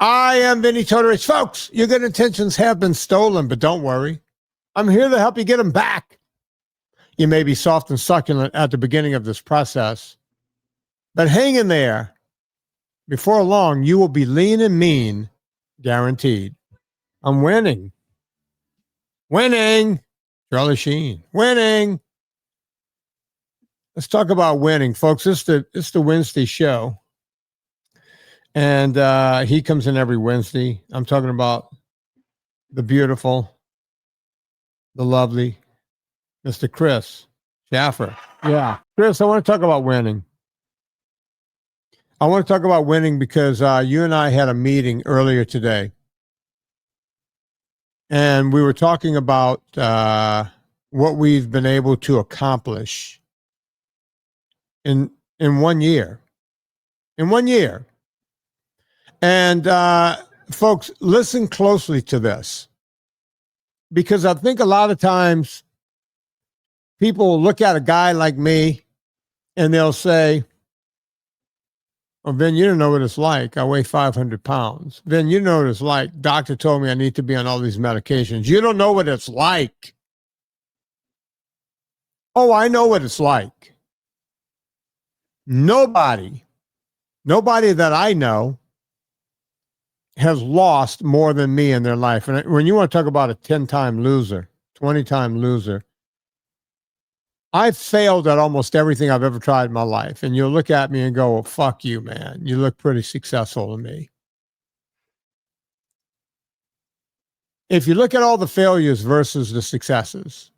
I am Vinnie Tortorich. Folks, your good intentions have been stolen, but don't worry. I'm here to help you get them back. You may be soft and succulent at the beginning of this process, but hang in there. Before long, you will be lean and mean, guaranteed. I'm winning. Winning. Charlie Sheen. Winning. Let's talk about winning, folks. It's the Wednesday show. And he comes in every Wednesday. I'm talking about the beautiful, the lovely Mr. Chris Shaffer. Yeah. Chris, I want to talk about winning. I want to talk about winning because you and I had a meeting earlier today. And we were talking about what we've been able to accomplish in 1 year. In 1 year. And folks, listen closely to this. Because I think a lot of times people look at a guy like me and they'll say, "Oh, Vin, you don't know what it's like. I weigh 500 pounds. Vin, you know what it's like. Doctor told me I need to be on all these medications. You don't know what it's like." Oh, I know what it's like. Nobody that I know has lost more than me in their life. And when you want to talk about a 10-time loser, 20-time loser, I've failed at almost everything I've ever tried in my life. And you'll look at me and go, "Well, fuck you, man. You look pretty successful to me." If you look at all the failures versus the successes,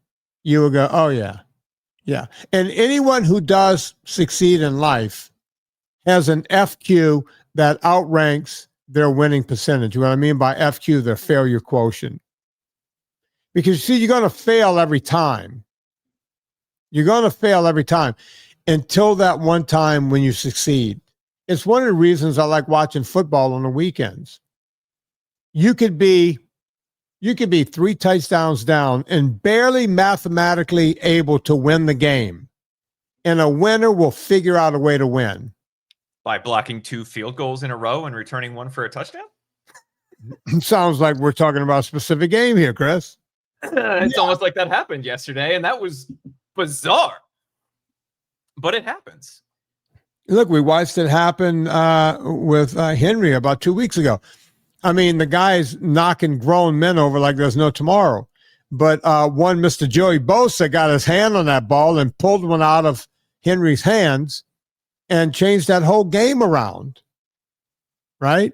you will go, "Oh, yeah. Yeah." And anyone who does succeed in life has an FQ that outranks their winning percentage. What I mean by FQ, their failure quotient. Because you see, you're going to fail every time. You're going to fail every time until that one time when you succeed. It's one of the reasons I like watching football on the weekends. You could be 3 touchdowns down and barely mathematically able to win the game. And a winner will figure out a way to win. By blocking 2 field goals in a row and returning 1 for a touchdown? Sounds like we're talking about a specific game here, Chris. It's almost like that happened yesterday, and that was bizarre. But it happens. Look, we watched it happen with Henry about 2 weeks ago. I mean, the guy's knocking grown men over like there's no tomorrow. But one Mr. Joey Bosa got his hand on that ball and pulled one out of Henry's hands and changed that whole game around, right?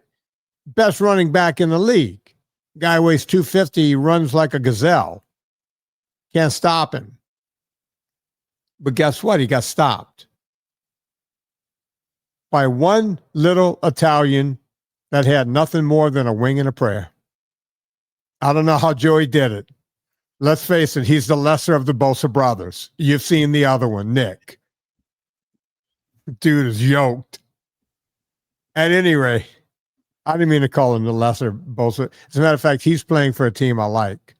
Best running back in the league. Guy weighs 250, runs like a gazelle. Can't stop him. But guess what? He got stopped by one little Italian that had nothing more than a wing and a prayer. I don't know how Joey did it. Let's face it, he's the lesser of the Bosa brothers. You've seen the other one, Nick. Dude is yoked. At any rate, I didn't mean to call him the lesser Bosa. As a matter of fact, he's playing for a team I like.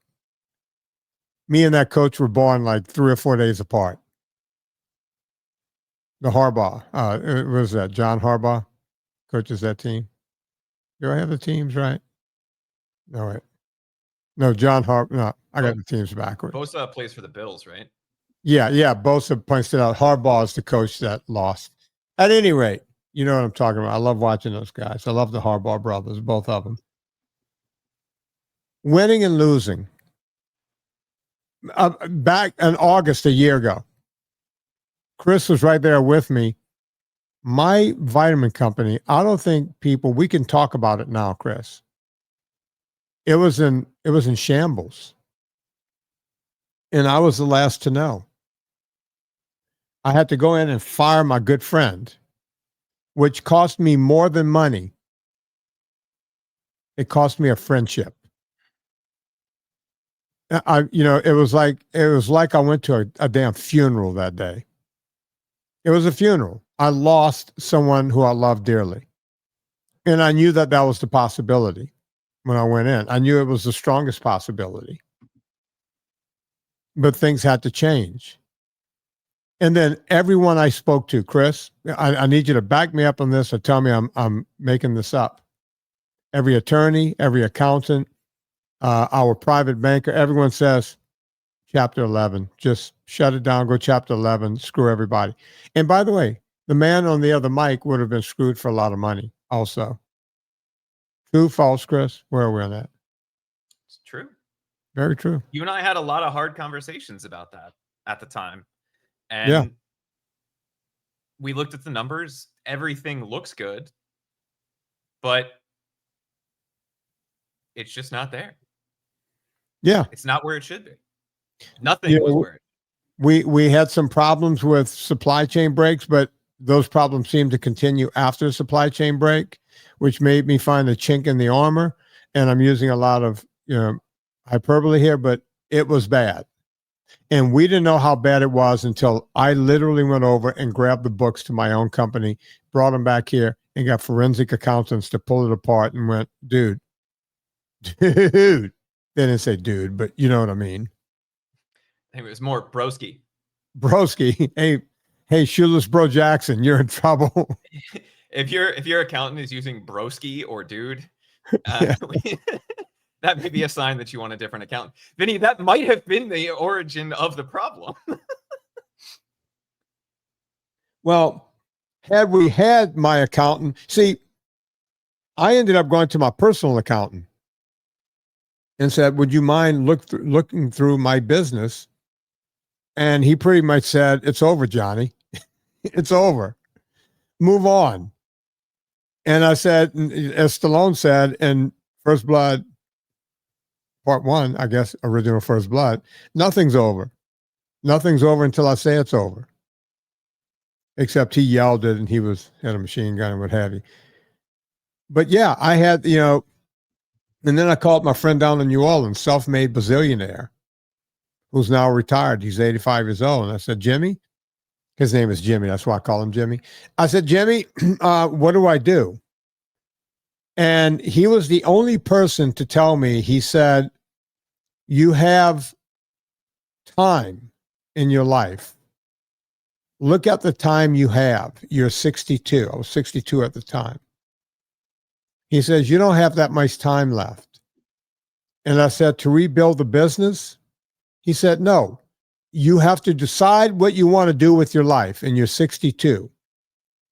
Me and that coach were born like 3 or 4 days apart. The Harbaugh. What was that? John Harbaugh coaches that team. Do I have the teams right? No, wait. No, John Harbaugh. No, I got the teams backwards. Bosa plays for the Bills, right? Yeah. Bosa points it out. Harbaugh is the coach that lost. At any rate, you know what I'm talking about. I love watching those guys. I love the Harbaugh brothers, both of them. Winning and losing. Back in August a year ago, Chris was right there with me. My vitamin company, I don't think we can talk about it now, Chris. It was in shambles. And I was the last to know. I had to go in and fire my good friend, which cost me more than money. It cost me a friendship. It was like I went to a damn funeral that day. It was a funeral. I lost someone who I loved dearly. And I knew that was the possibility when I went in. I knew it was the strongest possibility. But things had to change. And then everyone I spoke to, Chris, I need you to back me up on this or tell me I'm making this up. every attorney, every accountant, our private banker, everyone says, Chapter 11, just shut it down, go Chapter 11, screw everybody. And by the way, the man on the other mic would have been screwed for a lot of money also. True, false, Chris? Where are we on that? It's true. Very true. You and I had a lot of hard conversations about that at the time. And Yeah. we looked at the numbers. Everything looks good, but it's just not there. Yeah. It's not where it should be. Nothing You was know, where it we had some problems with supply chain breaks, but those problems seemed to continue after the supply chain break, which made me find a chink in the armor. And I'm using a lot of hyperbole here, but it was bad. And we didn't know how bad it was until I literally went over and grabbed the books to my own company, brought them back here, and got forensic accountants to pull it apart and went, dude. They didn't say dude, but you know what I mean. I think it was more broski. Broski, hey, shoeless bro Jackson, you're in trouble. If your accountant is using broski or dude, Yeah. that may be a sign that you want a different accountant. Vinny, that might have been the origin of the problem. Well, had we had my accountant, see, I ended up going to my personal accountant and said, would you mind looking through my business? And he pretty much said, it's over, Johnny. It's over. Move on. And I said, as Stallone said in First Blood, Part 1, I guess, original First Blood, nothing's over. Nothing's over until I say it's over. Except he yelled it and he had a machine gun and what have you. But yeah, I had, and then I called my friend down in New Orleans, self-made bazillionaire, who's now retired. He's 85 years old. And I said, Jimmy, his name is Jimmy. That's why I call him Jimmy. I said, Jimmy, what do I do? And he was the only person to tell me, he said, you have time in your life. Look at the time you have. You're 62. I was 62 at the time. He says, you don't have that much time left. And I said, to rebuild the business? He said, no, you have to decide what you want to do with your life, and you're 62.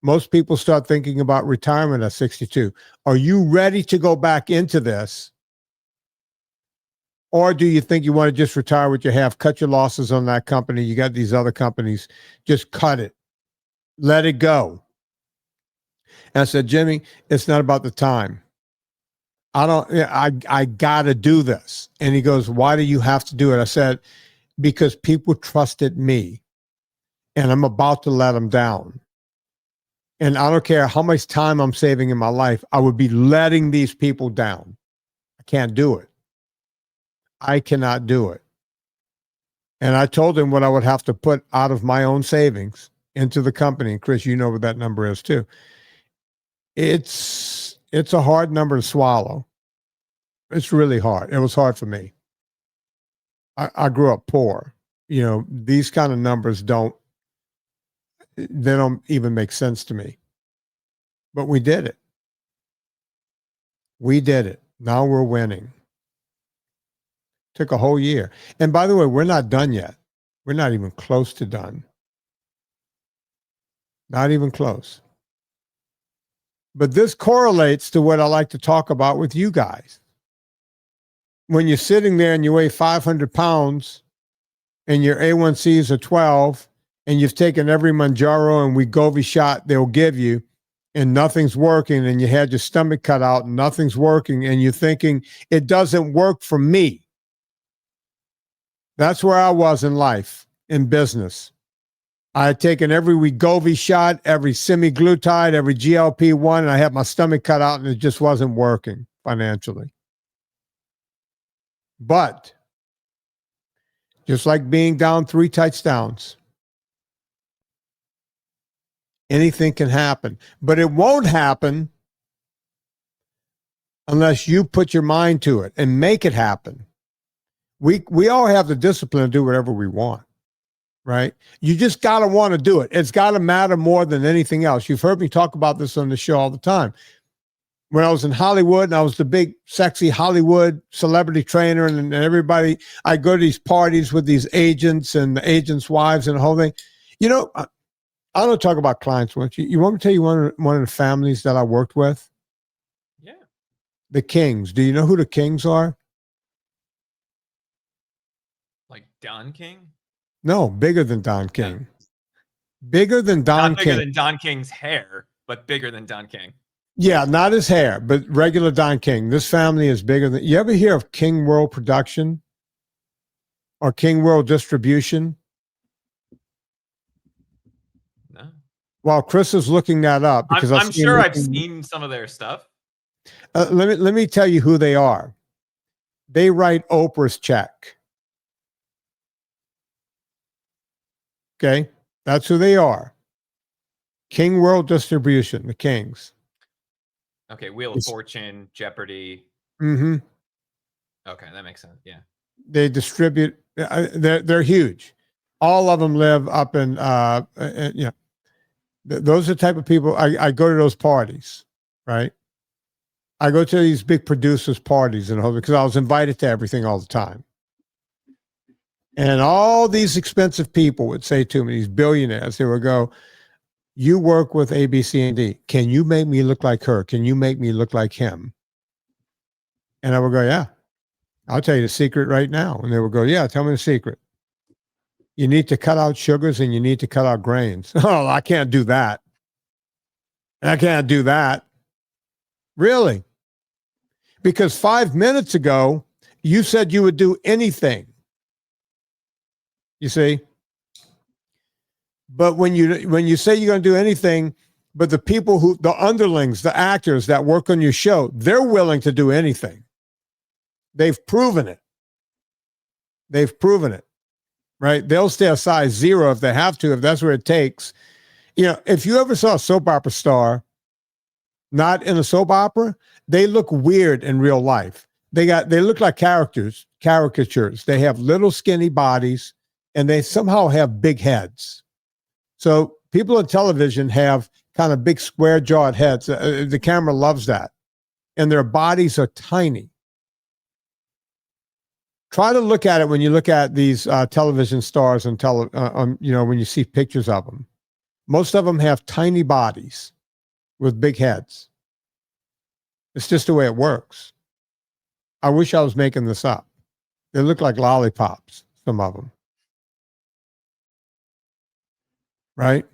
Most people start thinking about retirement at 62. Are you ready to go back into this? Or do you think you want to just retire what you have, cut your losses on that company? You got these other companies, just cut it. Let it go. And I said, Jimmy, it's not about the time. I got to do this. And he goes, why do you have to do it? I said, because people trusted me and I'm about to let them down. And I don't care how much time I'm saving in my life, I would be letting these people down. I can't do it. I cannot do it. And I told him what I would have to put out of my own savings into the company. And Chris, you know what that number is too. It's a hard number to swallow. It's really hard. It was hard for me. I grew up poor. These kind of numbers don't even make sense to me. But we did it. We did it. Now we're winning. Took a whole year. And by the way, we're not done yet. We're not even close to done. Not even close. But this correlates to what I like to talk about with you guys. When you're sitting there and you weigh 500 pounds and your A1Cs are 12 and you've taken every Manjaro and Wegovy shot they'll give you and nothing's working, and you had your stomach cut out and nothing's working, and you're thinking, it doesn't work for me. That's where I was in life, in business. I had taken every Wegovy shot, every semaglutide, every GLP-1, and I had my stomach cut out and it just wasn't working financially. But just like being down 3 touchdowns, anything can happen. But it won't happen unless you put your mind to it and make it happen. We all have the discipline to do whatever we want, right? You just got to want to do it. It's got to matter more than anything else. You've heard me talk about this on the show all the time. when I was in Hollywood and I was the big, sexy Hollywood celebrity trainer, and everybody, I go to these parties with these agents and the agents' wives and the whole thing. You know, I don't talk about clients once. You want me to tell you one of the families that I worked with? Yeah. The Kings. Do you know who the Kings are? Like Don King? No, bigger than Don King. Bigger than Don Not bigger King. than Don King's hair, but bigger than Don King. Yeah, not his hair, but regular Don King. This family is bigger than. You ever hear of King World Production or King World Distribution? No. While Chris is looking that up, because I'm sure I've seen some of their stuff. Let me tell you who they are. They write Oprah's check. Okay, that's who they are. King World Distribution, the Kings. Okay, Wheel of Fortune, Jeopardy. Mm-hmm. Okay, that makes sense. Yeah. They distribute. They're huge. All of them live up in. Those are the type of people. I go to those parties, right? I go to these big producers' parties and because I was invited to everything all the time. And all these expensive people would say to me, these billionaires, they would go, "You work with A, B, C, and D. Can you make me look like her? Can you make me look like him?" And I would go, "Yeah, I'll tell you the secret right now." And they would go, "Yeah, tell me the secret. You need to cut out sugars and you need to cut out grains." Oh, I can't do that. I can't do that. Really? Because 5 minutes ago, you said you would do anything. You see? But when you say you're going to do anything, but the people the underlings, the actors that work on your show, they're willing to do anything. They've proven it. They've proven it, right? They'll stay a size 0 if they have to, if that's what it takes. You know, if you ever saw a soap opera star, not in a soap opera, they look weird in real life. They look like caricatures. They have little skinny bodies and they somehow have big heads. So people on television have kind of big square jawed heads. The camera loves that. And their bodies are tiny. Try to look at it when you look at these television stars on when you see pictures of them. Most of them have tiny bodies with big heads. It's just the way it works. I wish I was making this up. They look like lollipops, some of them. Right?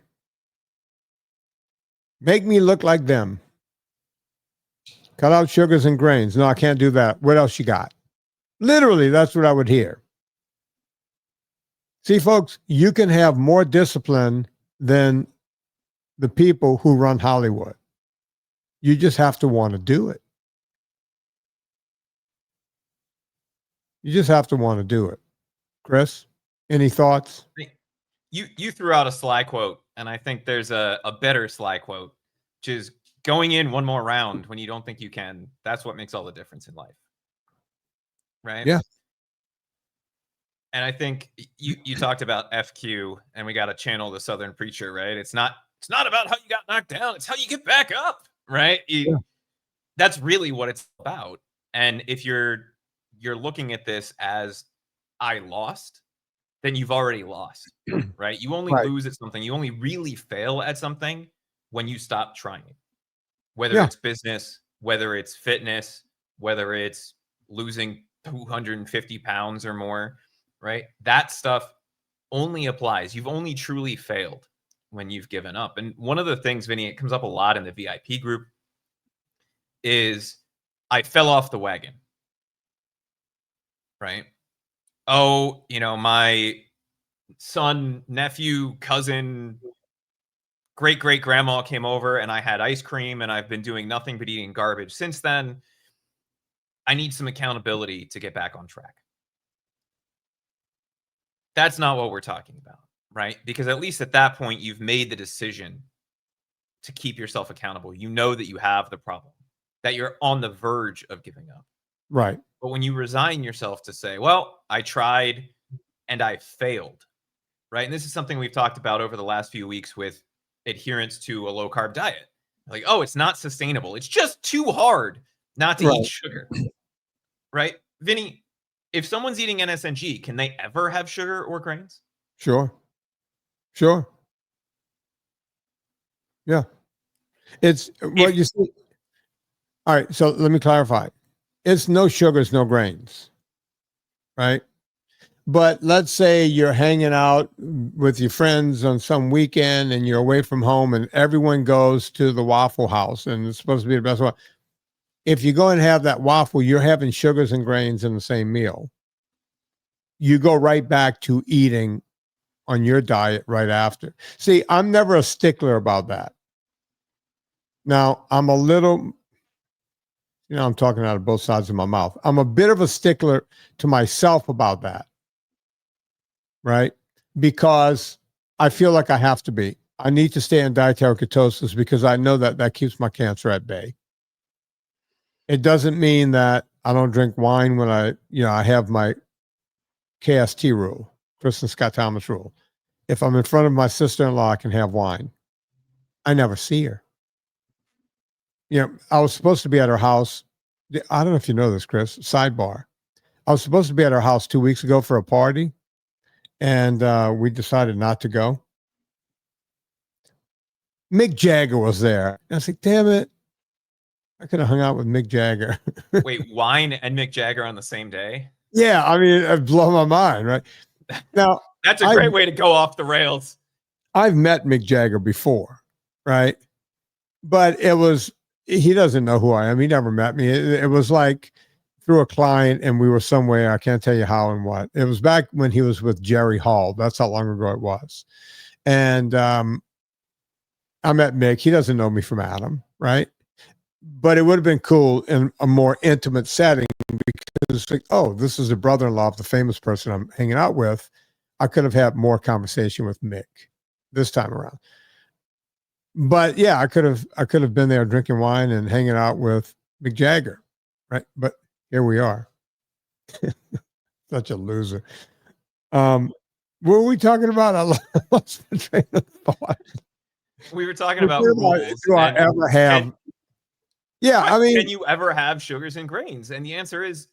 Make me look like them. Cut out sugars and grains. No, I can't do that. What else you got? Literally, that's what I would hear. See, folks, you can have more discipline than the people who run Hollywood. You just have to want to do it. You just have to want to do it. Chris, any thoughts? You threw out a sly quote, and I think there's a better sly quote, which is going in one more round when you don't think you can. That's what makes all the difference in life. Right? Yeah. And I think you talked about FQ, and we got to channel the Southern preacher, right? It's not about how you got knocked down. It's how you get back up, right? That's really what it's about. And if you're looking at this as I lost, then you've already lost, right? You only lose at something. You only really fail at something when you stop trying. Whether it's business, whether it's fitness, whether it's losing 250 pounds or more, right? That stuff only applies. You've only truly failed when you've given up. And one of the things, Vinny, it comes up a lot in the VIP group, is I fell off the wagon, right? Oh, my son, nephew, cousin, great-great-grandma came over and I had ice cream and I've been doing nothing but eating garbage since then. I need some accountability to get back on track. That's not what we're talking about, right? Because at least at that point, you've made the decision to keep yourself accountable. You know that you have the problem, that you're on the verge of giving up. Right. But when you resign yourself to say, well, I tried and I failed, right? And this is something we've talked about over the last few weeks with adherence to a low-carb diet. Like, oh, it's not sustainable. It's just too hard not to eat sugar. Right? Vinny, if someone's eating NSNG, can they ever have sugar or grains? Sure. Yeah. It's what you see. All right. So let me clarify. It's no sugars, no grains. Right. But let's say you're hanging out with your friends on some weekend and you're away from home and everyone goes to the Waffle House and it's supposed to be the best one. If you go and have that waffle, you're having sugars and grains in the same meal. You go right back to eating on your diet right after. See, I'm never a stickler about that. Now, I'm a little, I'm talking out of both sides of my mouth. I'm a bit of a stickler to myself about that. Right? Because I feel like I have to be. I need to stay in dietary ketosis because I know that that keeps my cancer at bay. It doesn't mean that I don't drink wine when I have my KST rule, Kristen Scott Thomas rule. If I'm in front of my sister-in-law, I can have wine. I never see her. I was supposed to be at her house. I don't know if you know this, Chris. Sidebar. I was supposed to be at her house 2 weeks ago for a party. And we decided not to go. Mick Jagger was there. I was like, damn it. I could have hung out with Mick Jagger. Wait, wine and Mick Jagger on the same day? Yeah, I mean, it blew my mind, right? Now, that's a great way to go off the rails. I've met Mick Jagger before, right? But he doesn't know who I am. He never met me. It was like through a client and we were somewhere. I can't tell you how and what. It was back when he was with Jerry Hall. That's how long ago it was. And I met Mick. He doesn't know me from Adam, right? But it would have been cool in a more intimate setting because it's like, oh, this is the brother-in-law of the famous person I'm hanging out with. I could have had more conversation with Mick this time around. But yeah, I could have been there drinking wine and hanging out with Mick Jagger, right? But here we are. Such a loser. What were we talking about? I lost the train of thought. We were talking about rules. Do I ever have? I mean, can you ever have sugars and grains? And the answer is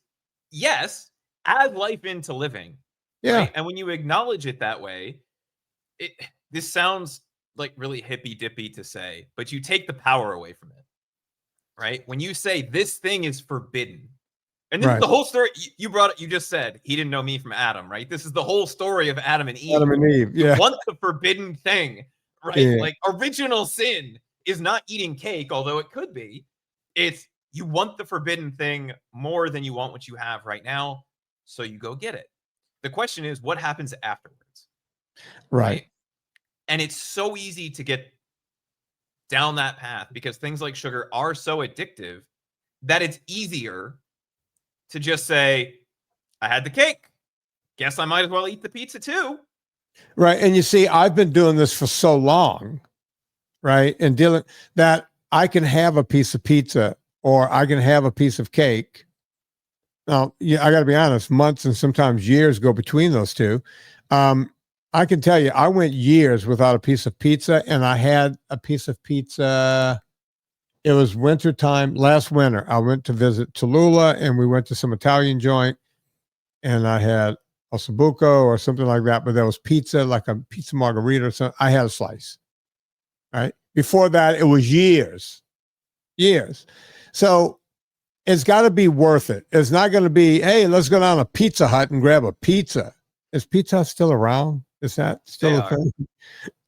yes. Add life into living. Yeah. Right? And when you acknowledge it that way, this sounds like really hippy dippy to say, but you take the power away from it. Right? When you say this thing is forbidden. And this is the whole story. You brought it. You just said he didn't know me from Adam, right? This is the whole story of Adam and Eve. Adam and Eve. Yeah. You want the forbidden thing, right? Yeah. Like original sin is not eating cake, although it could be. It's you want the forbidden thing more than you want what you have right now, so you go get it. The question is, what happens afterwards? Right? And it's so easy to get down that path because things like sugar are so addictive that it's easier to just say, I had the cake. Guess I might as well eat the pizza too. Right. And you see, I've been doing this for so long, right? And dealing that I can have a piece of pizza or I can have a piece of cake. Now, I got to be honest, months and sometimes years go between those two. I can tell you, I went years without a piece of pizza, and I had a piece of pizza. It was wintertime last winter. I went to visit Tallulah and we went to some Italian joint and I had ossobuco or something like that, but there was pizza, like a pizza margarita or something. I had a slice, right? Before that, it was years. So it's got to be worth it. It's not going to be, hey, let's go down to Pizza Hut and grab a pizza. Is Pizza Hut still around? Is that still a thing?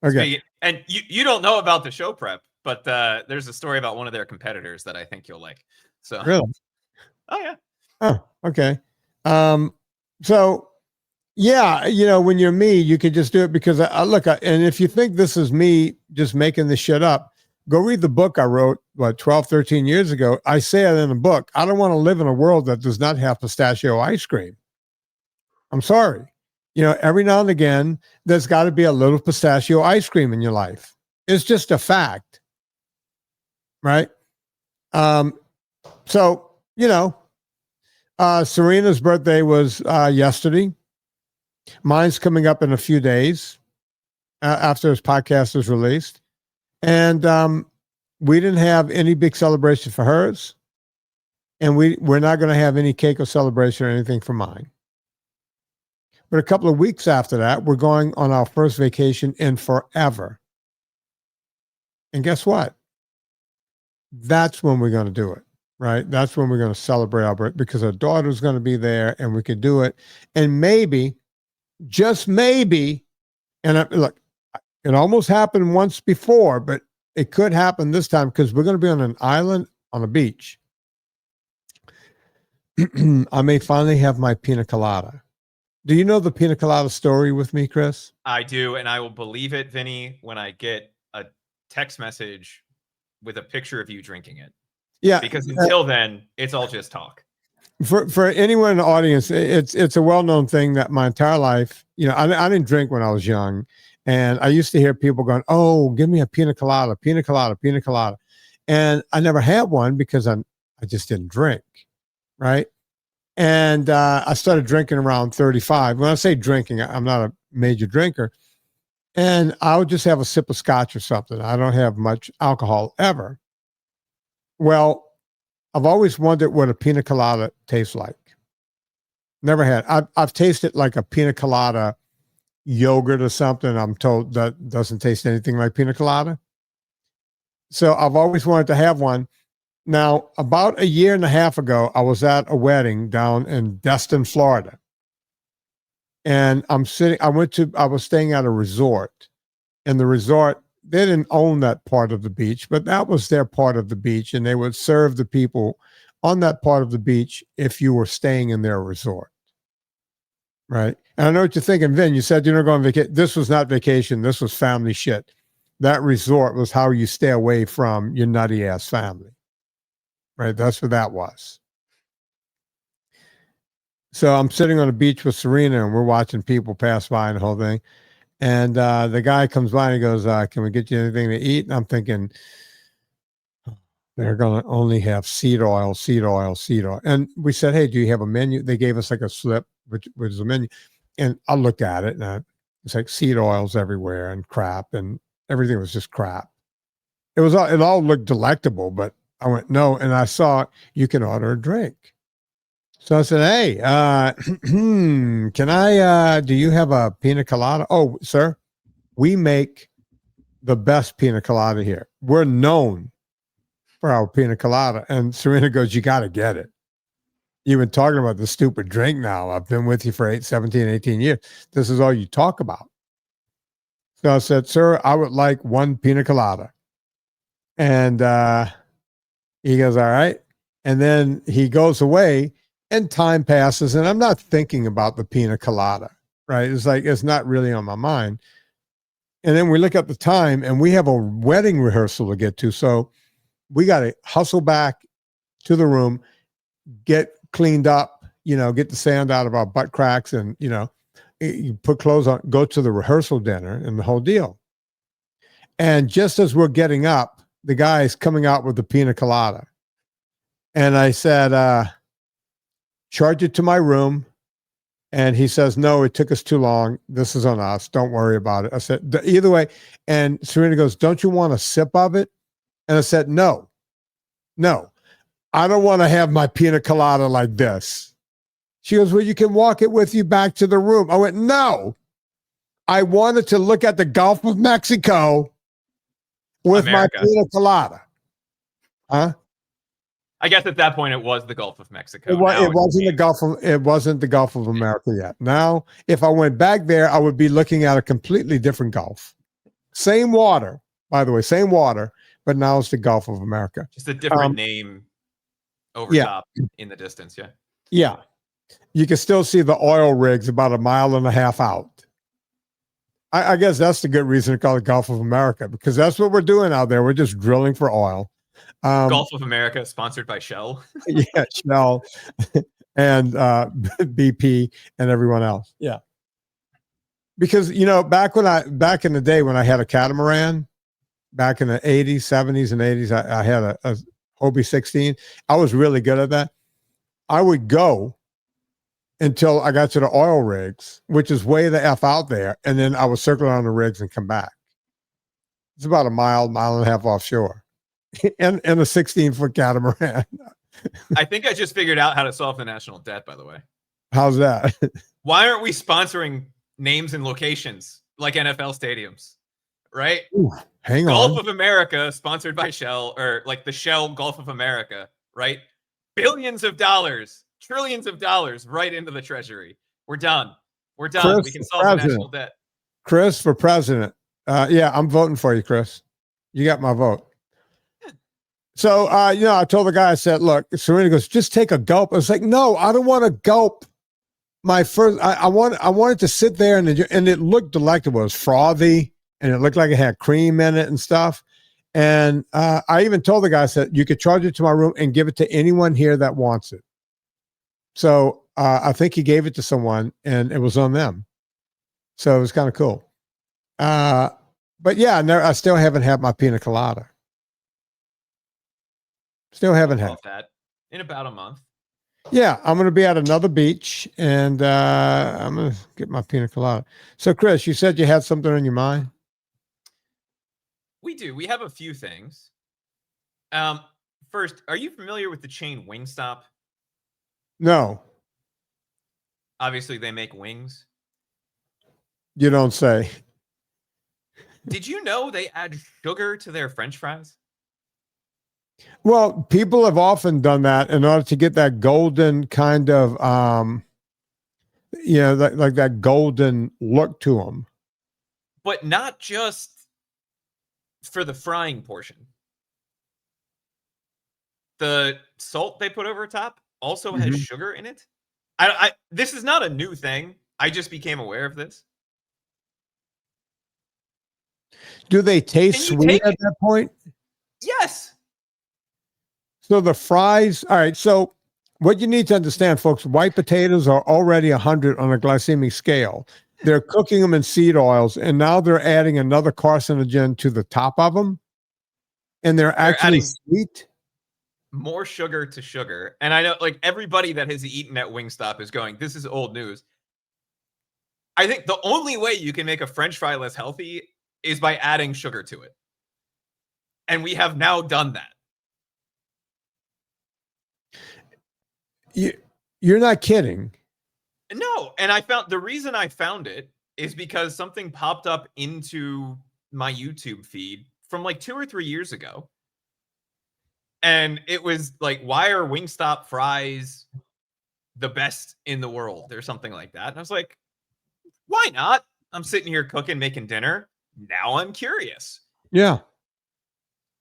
Okay. And you don't know about the show prep, but there's a story about one of their competitors that I think you'll like. So really? Oh yeah. Oh, okay. So yeah, when you're me, you could just do it because and if you think this is me just making this shit up, go read the book I wrote, 12, 13 years ago. I say it in the book. I don't want to live in a world that does not have pistachio ice cream. I'm sorry. Every now and again, there's got to be a little pistachio ice cream in your life. It's just a fact. Right? So, Serena's birthday was yesterday. Mine's coming up in a few days after this podcast is released. And we didn't have any big celebration for hers, and we're not going to have any cake or celebration or anything for mine. But a couple of weeks after that, we're going on our first vacation in forever. And guess what? That's when we're going to do it, right? That's when we're going to celebrate our birthday, because our daughter's going to be there and we could do it. And maybe, just maybe, and look, it almost happened once before, but it could happen this time because we're going to be on an island on a beach. I may finally have my pina colada. Do you know the pina colada story with me, Chris? I do, and I will believe it, Vinny, when I get a text message with a picture of you drinking it. Yeah. Because until then, it's all just talk. For anyone in the audience, it's a well-known thing that my entire life, you know, I didn't drink when I was young. And I used to hear people going, "Oh, give me a pina colada, pina colada, pina colada." And I never had one because I just didn't drink, right? And I started drinking around 35. When I say drinking, I'm not a major drinker. And I would just have a sip of scotch or something. I don't have much alcohol ever. Well, I've always wondered what a pina colada tastes like. Never had. I've tasted like a pina colada yogurt or something. I'm told that doesn't taste anything like pina colada. So I've always wanted to have one. Now, about a year and a half ago, I was at a wedding down in Destin, Florida. And I was staying at a resort. And the resort, they didn't own that part of the beach, but that was their part of the beach. And they would serve the people on that part of the beach if you were staying in their resort. Right. And I know what you're thinking, Vin. You said you're not going on vacation. This was not vacation. This was family shit. That resort was how you stay away from your nutty ass family. Right. That's what that was. So I'm sitting on the beach with Serena and we're watching people pass by and the whole thing. And the guy comes by and he goes, "Can we get you anything to eat?" And I'm thinking, they're going to only have seed oil, seed oil, seed oil. And we said, "Hey, do you have a menu?" They gave us like a slip, which was a menu. And I looked at it and it's like seed oils everywhere and crap. And everything was just crap. It all looked delectable, but I went, no. And I saw you can order a drink. So I said, "Hey, can I, do you have a pina colada?" "Oh, sir, we make the best pina colada here. We're known for our pina colada." And Serena goes, "You got to get it. You've been talking about the stupid drink now. I've been with you for 17, 18 years. This is all you talk about." So I said, "Sir, I would like one pina colada." And he goes, "All right." And then he goes away and time passes and I'm not thinking about the pina colada, right? It's like, it's not really on my mind. And then we look at the time and we have a wedding rehearsal to get to. So we got to hustle back to the room, get cleaned up, you know, get the sand out of our butt cracks and, you know, you put clothes on, go to the rehearsal dinner and the whole deal. And just as we're getting up, the guy is coming out with the pina colada. And I said, "Charge it to my room." And he says, "No, it took us too long. This is on us. Don't worry about it." I said, "Either way." And Serena goes, "Don't you want a sip of it?" And I said, no, I don't want to have my pina colada like this." She goes, "Well, you can walk it with you back to the room." I went, "No, I wanted to look at the Gulf of Mexico with America. my pina colada." Huh? I guess at that point it was the Gulf of Mexico. It wasn't the Gulf of America yet. Now, if I went back there, I would be looking at a completely different Gulf. Same water, by the way, same water, but now it's the Gulf of America. Just a different name over top in the distance. Yeah. Yeah. You can still see the oil rigs about a mile and a half out. I guess that's the good reason to call it Gulf of America, because that's what we're doing out there. We're just drilling for oil. Gulf of America, sponsored by Shell. Yeah, Shell and BP and everyone else. Yeah. Because, you know, back in the day when I had a catamaran, back in the 80s, 70s, and 80s, I had a Hobie 16. I was really good at that. I would go until I got to the oil rigs, which is way the F out there. And then I would circle around the rigs and come back. It's about a mile and a half offshore. and a 16-foot catamaran. I think I just figured out how to solve the national debt, by the way. How's that? Why aren't we sponsoring names and locations like NFL stadiums? Right? Ooh, hang Gulf on. of America, sponsored by Shell, or like the Shell Gulf of America, right? Billions of dollars, trillions of dollars right into the treasury. We're done. We're done. Chris We can for solve the president. national debt. Chris for president. Yeah, I'm voting for you, Chris. You got my vote. So, I told the guy, I said, look, Serena goes, just take a gulp. I was like, no, I don't want to gulp. I wanted to sit there and it looked delectable. It was frothy and it looked like it had cream in it and stuff. And I even told the guy, I said, you could charge it to my room and give it to anyone here that wants it. So I think he gave it to someone and it was on them. So it was kind of cool. But yeah, I still haven't had my pina colada. Still haven't had that in about a month. Yeah, I'm going to be at another beach and I'm going to get my pina colada. So, Chris, you said you had something on your mind? We do. We have a few things. First, are you familiar with the chain Wingstop? No. Obviously, they make wings. You don't say. Did you know they add sugar to their French fries? Well, people have often done that in order to get that golden kind of, like that golden look to them. But not just for the frying portion. The salt they put over top also has sugar in it. This is not a new thing. I just became aware of this. Do they taste sweet at that point? Yes. So the fries, all right. So what you need to understand, folks, white potatoes are already 100 on a glycemic scale. They're cooking them in seed oils, and now they're adding another carcinogen to the top of them. And they're actually sweet. More sugar to sugar. And I know like everybody that has eaten at Wingstop is going, this is old news. I think the only way you can make a French fry less healthy is by adding sugar to it. And we have now done that. You're not kidding. No. And the reason I found it is because something popped up into my YouTube feed from like 2 or 3 years ago. And it was like, why are Wingstop fries the best in the world or something like that? And I was like, why not? I'm sitting here cooking, making dinner. Now I'm curious. Yeah.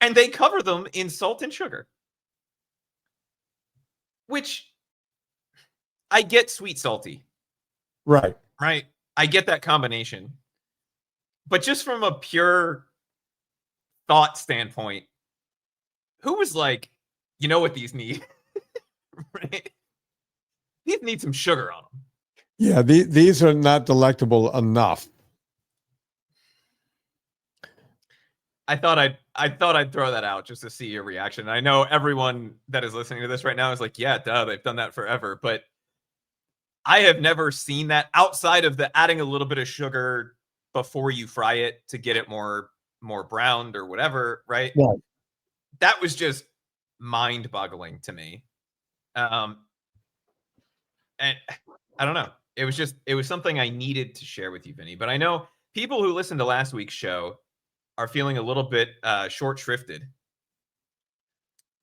And they cover them in salt and sugar. Which I get sweet salty. Right. Right. I get that combination. But just from a pure thought standpoint, who was like, you know what these need? Right? These need some sugar on them. Yeah, these are not delectable enough. I thought I'd throw that out just to see your reaction. I know everyone that is listening to this right now is like, yeah, duh, they've done that forever. But I have never seen that outside of the adding a little bit of sugar before you fry it to get it more browned or whatever, right? Yeah. That was just mind-boggling to me. And I don't know. It was something I needed to share with you, Vinny. But I know people who listened to last week's show are feeling a little bit short-shrifted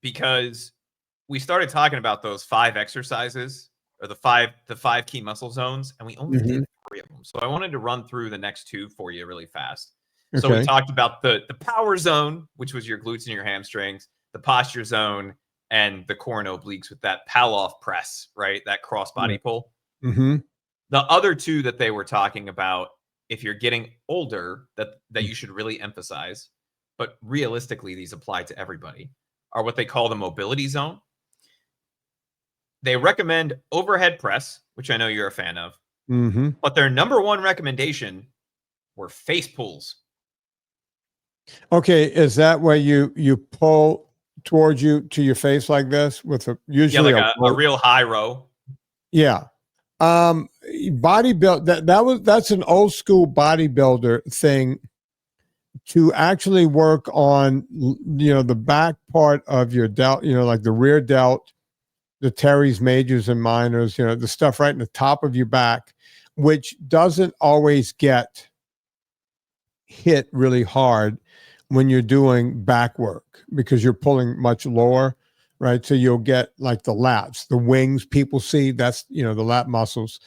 because we started talking about those 5 exercises or the five key muscle zones, and we only did 3 of them. So I wanted to run through the next 2 for you really fast. Okay. So we talked about the power zone, which was your glutes and your hamstrings, the posture zone, and the core and obliques with that Palloff press, right? That cross body pull. Mm-hmm. The other 2 that they were talking about, if you're getting older, that you should really emphasize, but realistically, these apply to everybody, are what they call the mobility zone. They recommend overhead press, which I know you're a fan of, but their number 1 recommendation were face pulls. Okay, is that where you pull towards you to your face like this with usually like a real high row? Yeah. Bodybuild that's an old school bodybuilder thing to actually work on, the back part of your delt, like the rear delt, the teres majors and minors, the stuff right in the top of your back, which doesn't always get hit really hard when you're doing back work because you're pulling much lower, right? So you'll get like the lats, the wings people see, that's, the lat muscles.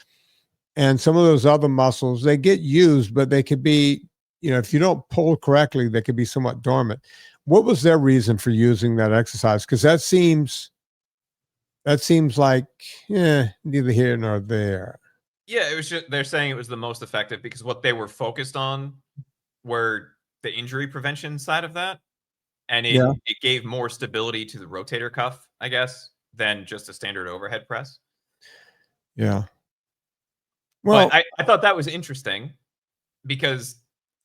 And some of those other muscles, they get used, but they could be, if you don't pull correctly, they could be somewhat dormant. What was their reason for using that exercise? Because that seems like, neither here nor there. Yeah, it was just, they're saying it was the most effective because what they were focused on were the injury prevention side of that. And it gave more stability to the rotator cuff, I guess, than just a standard overhead press. Yeah. Well, but I thought that was interesting because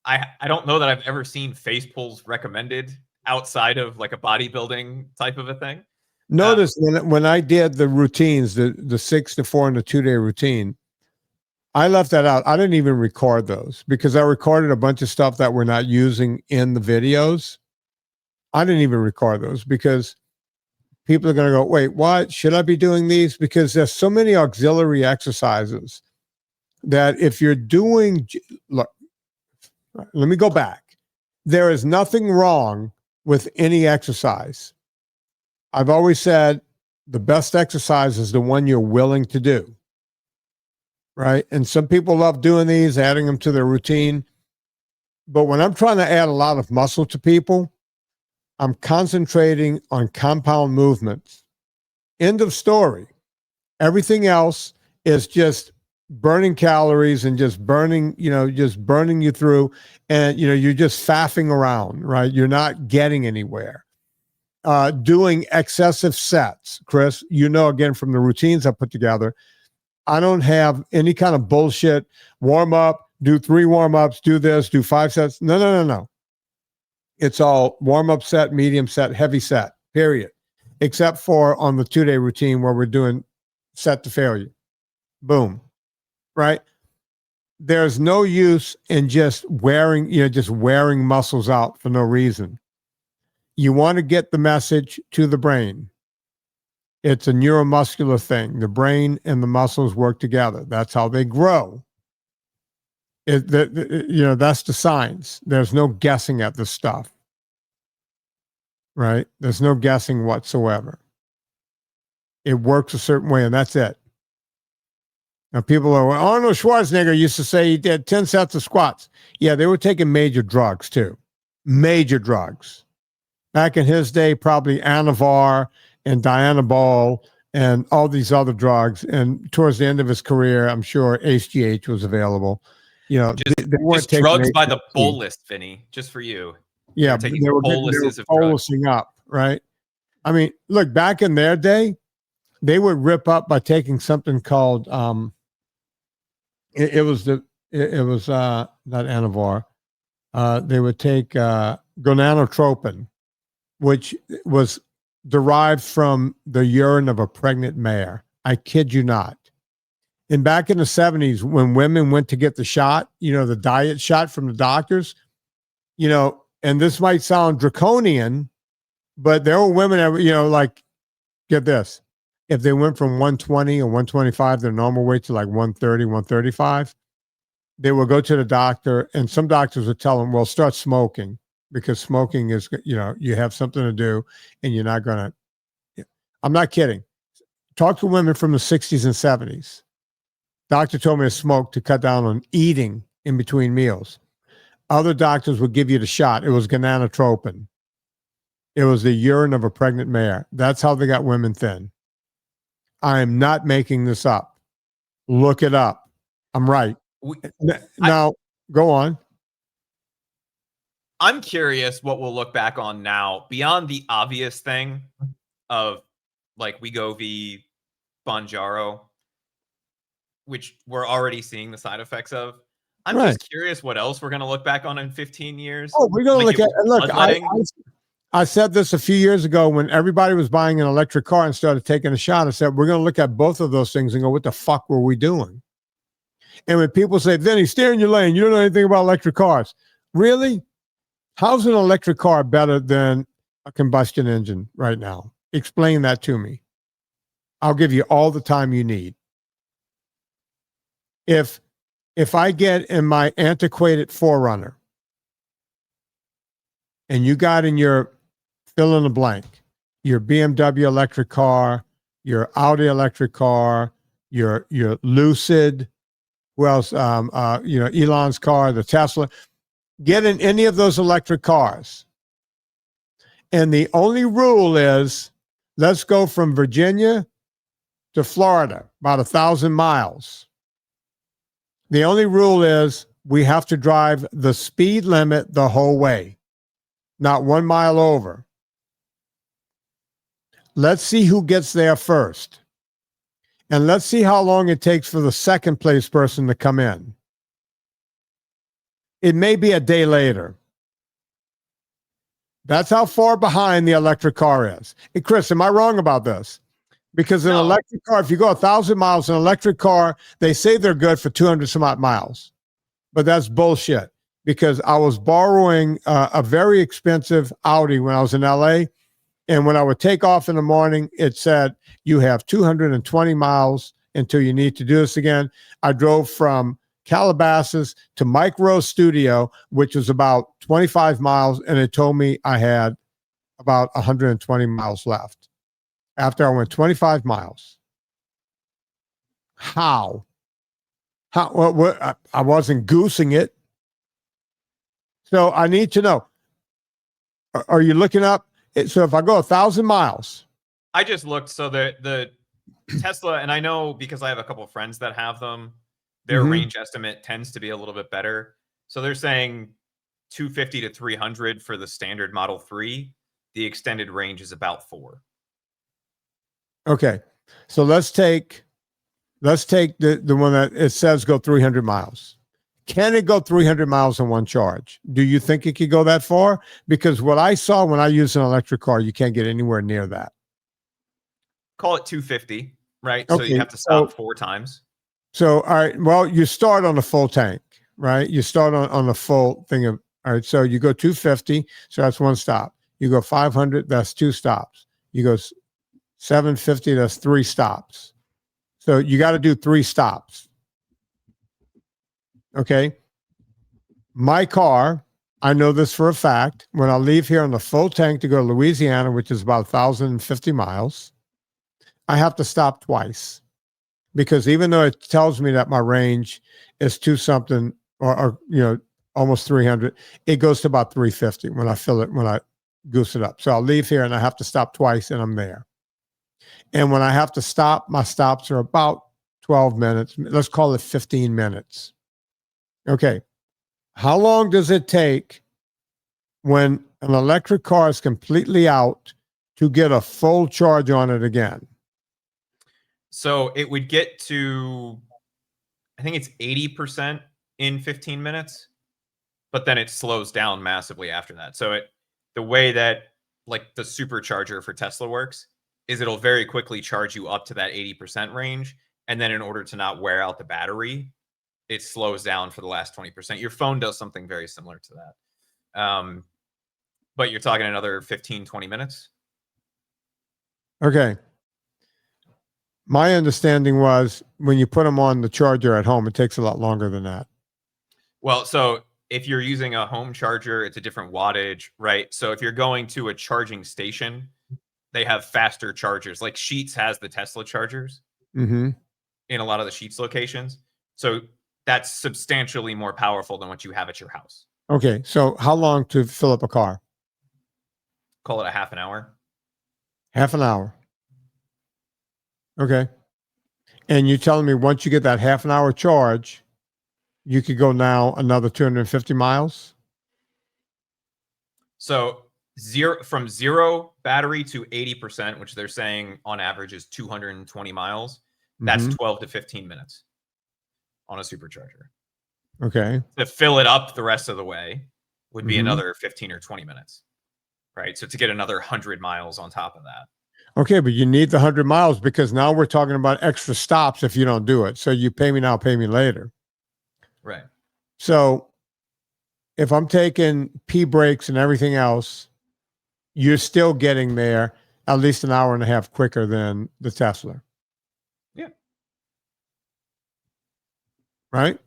I don't know that I've ever seen face pulls recommended outside of like a bodybuilding type of a thing. Notice when I did the routines, the 6 to 4 and the 2-day routine, I left that out. I didn't even record those because I recorded a bunch of stuff that we're not using in the videos. I didn't even record those because people are going to go, wait, what? Should I be doing these? Because there's so many auxiliary exercises that if you're doing, look, let me go back. There is nothing wrong with any exercise. I've always said the best exercise is the one you're willing to do. Right. And some people love doing these, adding them to their routine. But when I'm trying to add a lot of muscle to people, I'm concentrating on compound movements. End of story. Everything else is just burning calories and just burning you through. And, you're just faffing around, right? You're not getting anywhere. Doing excessive sets, Chris, again, from the routines I put together, I don't have any kind of bullshit warm up, do 3 warm-ups, do this, do 5 sets. No. It's all warm-up set, medium set, heavy set, period. Except for on the 2-day routine where we're doing set to failure. Boom. Right? There's no use in just wearing muscles out for no reason. You want to get the message to the brain. It's a neuromuscular thing. The brain and the muscles work together. That's how they grow. That's the science. There's no guessing at this stuff. Right? There's no guessing whatsoever. It works a certain way, and that's it. Now, people are, Arnold Schwarzenegger used to say he did 10 sets of squats. Yeah, they were taking major drugs, too. Major drugs. Back in his day, probably Carnivore and Dianabol and all these other drugs. And towards the end of his career, I'm sure HGH was available. They weren't just taking drugs HGH. by the bowl list, Vinny, just for you. Yeah, they were bolusing up, right? I mean, look, back in their day, they would rip up by taking something called it was not Carnivore. They would take gonadotropin, which was derived from the urine of a pregnant mare. I kid you not. And back in the 70s, when women went to get the shot, the diet shot from the doctors, and this might sound draconian, but there were women that, get this. If they went from 120 or 125, their normal weight, to like 130, 135, they would go to the doctor, and some doctors would tell them, well, start smoking, because smoking is, you have something to do and you're not going to. I'm not kidding. Talk to women from the 60s and 70s. Doctor told me to smoke to cut down on eating in between meals. Other doctors would give you the shot. It was gonadotropin. It was the urine of a pregnant mare. That's how they got women thin. I am not making this up. Look it up. I'm right. Now, go on. I'm curious what we'll look back on now beyond the obvious thing of like Wegovy, Bonjaro, which we're already seeing the side effects of. I'm just curious what else we're going to look back on in 15 years. Oh, we're going to look at, look, I said this a few years ago when everybody was buying an electric car and started taking a shot. I said, we're going to look at both of those things and go, what the fuck were we doing? And when people say, Vinny, stay in your lane, you don't know anything about electric cars. Really? How's an electric car better than a combustion engine right now? Explain that to me. I'll give you all the time you need. If I get in my antiquated 4Runner and you got in your fill in the blank, your BMW electric car, your Audi electric car, your Lucid, who else? Elon's car, the Tesla. Get in any of those electric cars. And the only rule is, let's go from Virginia to Florida, about 1,000 miles. The only rule is we have to drive the speed limit the whole way, not 1 mile over. Let's see who gets there first. And let's see how long it takes for the second place person to come in. It may be a day later. That's how far behind the electric car is. Hey, Chris, am I wrong about this? Because an electric car, if you go 1,000 miles, an electric car, they say they're good for 200 some odd miles. But that's bullshit. Because I was borrowing a very expensive Audi when I was in LA. And when I would take off in the morning, it said, you have 220 miles until you need to do this again. I drove from Calabasas to Mike Rowe's studio, which was about 25 miles. And it told me I had about 120 miles left. After I went 25 miles. How? Well, I wasn't goosing it. So I need to know, are you looking up? So if I go 1,000 miles. I just looked. So the Tesla, and I know because I have a couple of friends that have them, their range estimate tends to be a little bit better. So they're saying 250 to 300 for the standard Model 3. The extended range is about 4. Okay. So let's take the one that it says go 300 miles. Can it go 300 miles in one charge? Do you think it could go that far? Because what I saw when I used an electric car, you can't get anywhere near that. Call it 250, right? Okay, so you have to stop 4 times. So, all right. Well, you start on a full tank, right? You start on the full thing of, all right. So you go 250. So that's 1 stop. You go 500. That's 2 stops. You go 750. That's 3 stops. So you got to do 3 stops. Okay. My car, I know this for a fact. When I leave here on the full tank to go to Louisiana, which is about 1,050 miles, I have to stop twice. Because even though it tells me that my range is 2 something or almost 300, it goes to about 350 when I fill it, when I goose it up. So I'll leave here and I have to stop twice and I'm there. And when I have to stop, my stops are about 12 minutes. Let's call it 15 minutes. Okay. How long does it take when an electric car is completely out to get a full charge on it again? So it would get to, I think it's 80% in 15 minutes, but then it slows down massively after that. So the way that like the supercharger for Tesla works is it'll very quickly charge you up to that 80% range. And then in order to not wear out the battery, it slows down for the last 20%. Your phone does something very similar to that. But you're talking another 15, 20 minutes. Okay. My understanding was when you put them on the charger at home, it takes a lot longer than that. Well, so if you're using a home charger, it's a different wattage, right? So if you're going to a charging station, they have faster chargers. Like Sheetz has the Tesla chargers in a lot of the Sheetz locations. So that's substantially more powerful than what you have at your house. Okay. So how long to fill up a car? Call it a half an hour. Half an hour. Okay. And you're telling me once you get that half an hour charge, you could go now another 250 miles? So from zero battery to 80%, which they're saying on average is 220 miles. That's 12 to 15 minutes on a supercharger. Okay. To fill it up the rest of the way would be another 15 or 20 minutes, right? So to get another 100 miles on top of that. Okay, but you need the 100 miles because now we're talking about extra stops if you don't do it. So you pay me now, pay me later. Right. So if I'm taking pee breaks and everything else, you're still getting there at least an hour and a half quicker than the Tesla. Yeah. Right?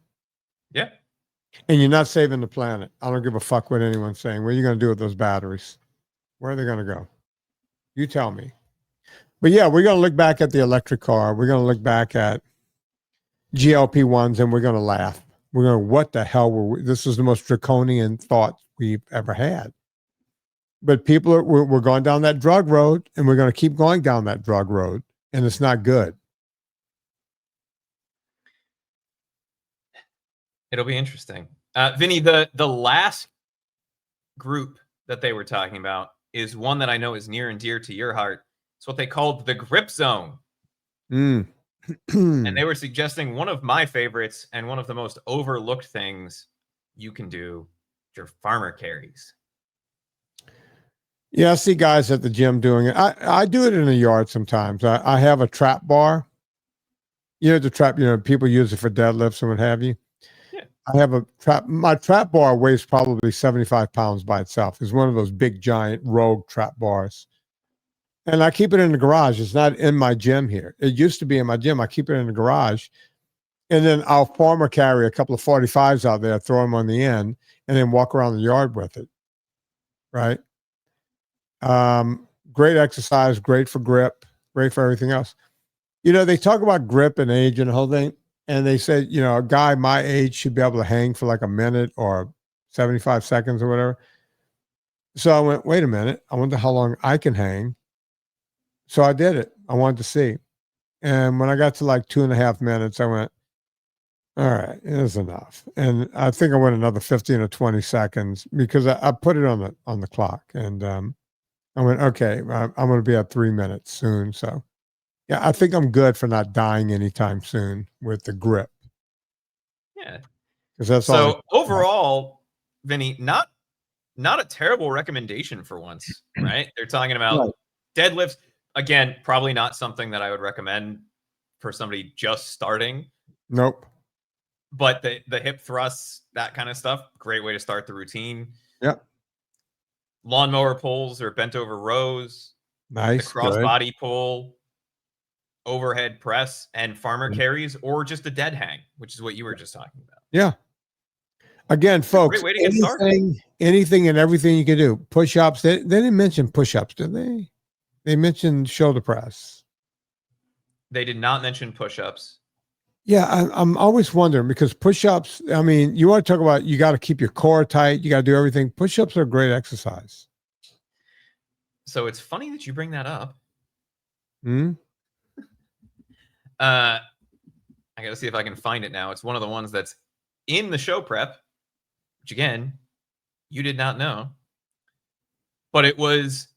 Yeah. And you're not saving the planet. I don't give a fuck what anyone's saying. What are you going to do with those batteries? Where are they going to go? You tell me. But yeah, we're going to look back at the electric car. We're going to look back at GLP-1s and we're going to laugh. We're going to, what the hell were we? This is the most draconian thought we've ever had. But people are, we're going down that drug road and we're going to keep going down that drug road. And it's not good. It'll be interesting. Vinny, the last group that they were talking about is one that I know is near and dear to your heart. It's what they called the grip zone. And they were suggesting one of my favorites and one of the most overlooked things you can do, your farmer carries. Yeah, I see guys at the gym doing it. I do it in the yard sometimes. I have a trap bar. You know, the trap, people use it for deadlifts and what have you. Yeah. I have a trap. My trap bar weighs probably 75 pounds by itself. It's one of those big, giant rogue trap bars. And I keep it in the garage. It's not in my gym here. It used to be in my gym. I keep it in the garage. And then I'll farmer carry a couple of 45s out there, throw them on the end, and then walk around the yard with it. Right? Great exercise, great for grip, great for everything else. They talk about grip and age and the whole thing. And they said, a guy my age should be able to hang for like a minute or 75 seconds or whatever. So I went, wait a minute. I wonder how long I can hang. So I did it. I wanted to see. And when I got to like 2.5 minutes, I went, all right, it is enough. And I think I went another 15 or 20 seconds because I put it on the clock. And I went, okay, I'm going to be at 3 minutes soon. So yeah, I think I'm good for not dying anytime soon with the grip. Yeah. Because that's so overall, Vinny, not a terrible recommendation for once, right? They're talking about deadlifts. Again, probably not something that I would recommend for somebody just starting. Nope. But the hip thrusts, that kind of stuff, great way to start the routine. Yep. Lawnmower pulls or bent over rows. Nice. The cross body pull, overhead press, and farmer carries, or just a dead hang, which is what you were just talking about. Yeah. Again, folks, great way to get started. Anything and everything you can do. Push-ups. They didn't mention push-ups, did they? They mentioned shoulder press. They did not mention push-ups. Yeah, I'm always wondering because push-ups, I mean, you want to talk about you got to keep your core tight. You got to do everything. Push-ups are a great exercise. So it's funny that you bring that up. I got to see if I can find it now. It's one of the ones that's in the show prep, which again, you did not know. But it was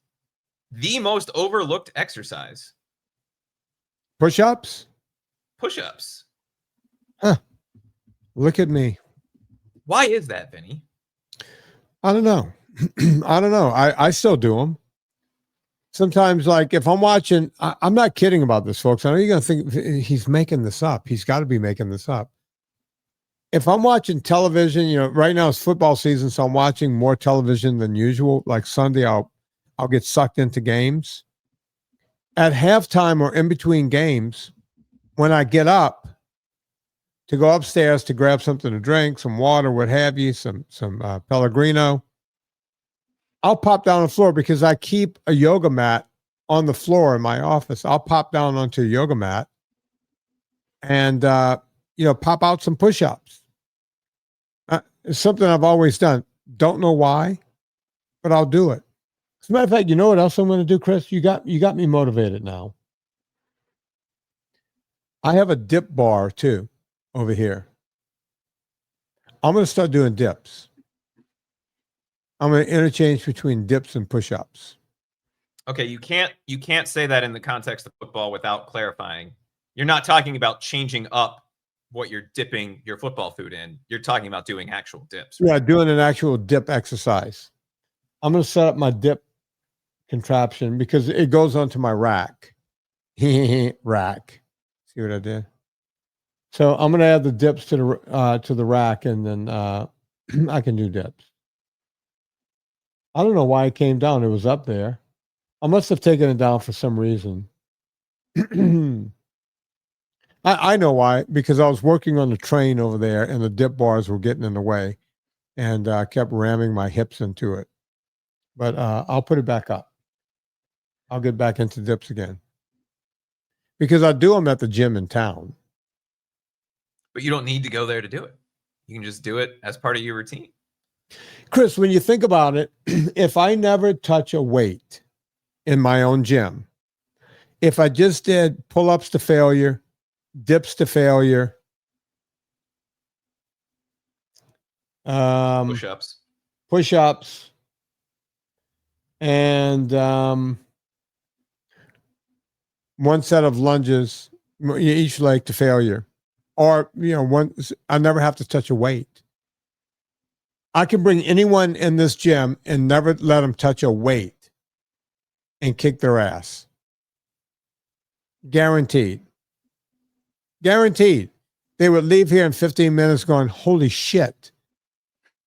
the most overlooked exercise. Push-ups? Push-ups. Huh. Look at me. Why is that, Vinny? I don't know. I don't know. I still do them. Sometimes, like if I'm watching, I'm not kidding about this, folks. I know you're going to think he's making this up. He's got to be making this up. If I'm watching television, right now it's football season, so I'm watching more television than usual. Like Sunday, I'll get sucked into games. At halftime or in between games, when I get up to go upstairs to grab something to drink, some water, what have you, some Pellegrino, I'll pop down on the floor because I keep a yoga mat on the floor in my office. I'll pop down onto a yoga mat and, pop out some push-ups. It's something I've always done. Don't know why, but I'll do it. As a matter of fact, you know what else I'm going to do, Chris? You got me motivated now. I have a dip bar too over here. I'm going to start doing dips. I'm going to interchange between dips and push-ups. Okay, you can't say that in the context of football without clarifying. You're not talking about changing up what you're dipping your football food in. You're talking about doing actual dips. Right? Yeah, doing an actual dip exercise. I'm going to set up my dip contraption because it goes onto my rack. Rack. See what I did? So I'm going to add the dips to the rack and then I can do dips. I don't know why it came down. It was up there. I must have taken it down for some reason. I know why, because I was working on the train over there and the dip bars were getting in the way, and I kept ramming my hips into it. But I'll put it back up. I'll get back into dips again because I do them at the gym in town. But you don't need to go there to do it. You can just do it as part of your routine. Chris, when you think about it, if I never touch a weight in my own gym, if I just did pull-ups to failure, dips to failure, push-ups, and one set of lunges, each leg to failure, or I never have to touch a weight. I can bring anyone in this gym and never let them touch a weight and kick their ass. Guaranteed. Guaranteed. They would leave here in 15 minutes going, holy shit,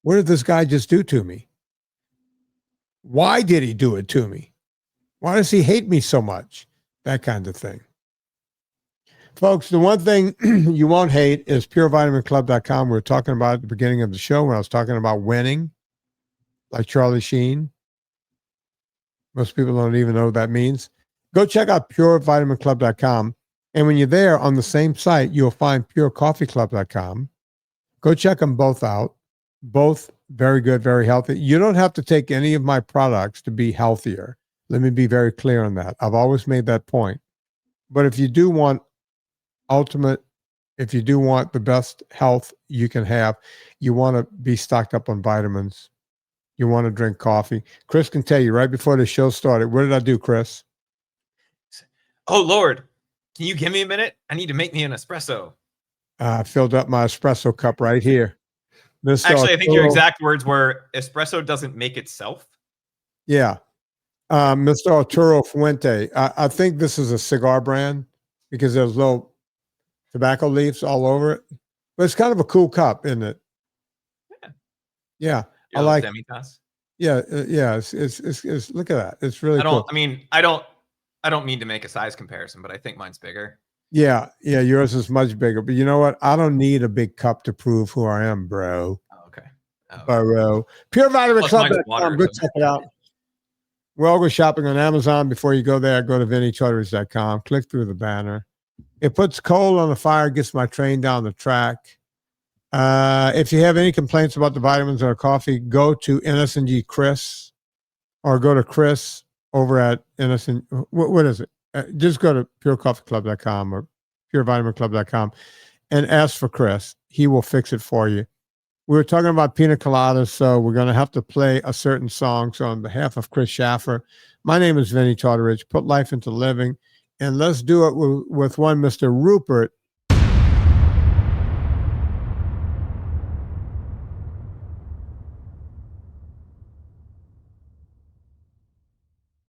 what did this guy just do to me? Why did he do it to me? Why does he hate me so much? That kind of thing. Folks, the one thing you won't hate is purevitaminclub.com. We were talking about at the beginning of the show when I was talking about winning, like Charlie Sheen. Most people don't even know what that means. Go check out purevitaminclub.com. And when you're there on the same site, you'll find purecoffeeclub.com. Go check them both out. Both very good, very healthy. You don't have to take any of my products to be healthier. Let me be very clear on that. I've always made that point. But if you do want if you do want the best health you can have, you want to be stocked up on vitamins. You want to drink coffee. Chris can tell you right before the show started. What did I do, Chris? Oh, Lord. Can you give me a minute? I need to make me an espresso. I filled up my espresso cup right here. Actually, I think your exact words were, espresso doesn't make itself. Yeah. Mr. Arturo Fuente. I think this is a cigar brand because there's little tobacco leaves all over it. But it's kind of a cool cup, isn't it? Yeah. I like Demitas. Yeah. It's look at that. It's really cool. I mean, I don't mean to make a size comparison, but I think mine's bigger. Yeah, yours is much bigger. But you know what? I don't need a big cup to prove who I am, bro. Oh, okay. Bro. PureVitaminClub.com. Go check it out. We're all go shopping on Amazon. Before you go there, go to VinnieTortorich.com. Click through the banner. It puts coal on the fire, gets my train down the track. If you have any complaints about the vitamins or coffee, go to NSNG Chris or go to Chris over at NSNG. What is it? Just go to purecoffeeclub.com or purevitaminclub.com and ask for Chris. He will fix it for you. We were talking about pina coladas, so we're going to have to play a certain song. So on behalf of Chris Shaffer, my name is Vinnie Tortorich. Put life into living. And let's do it with one Mr. Rupert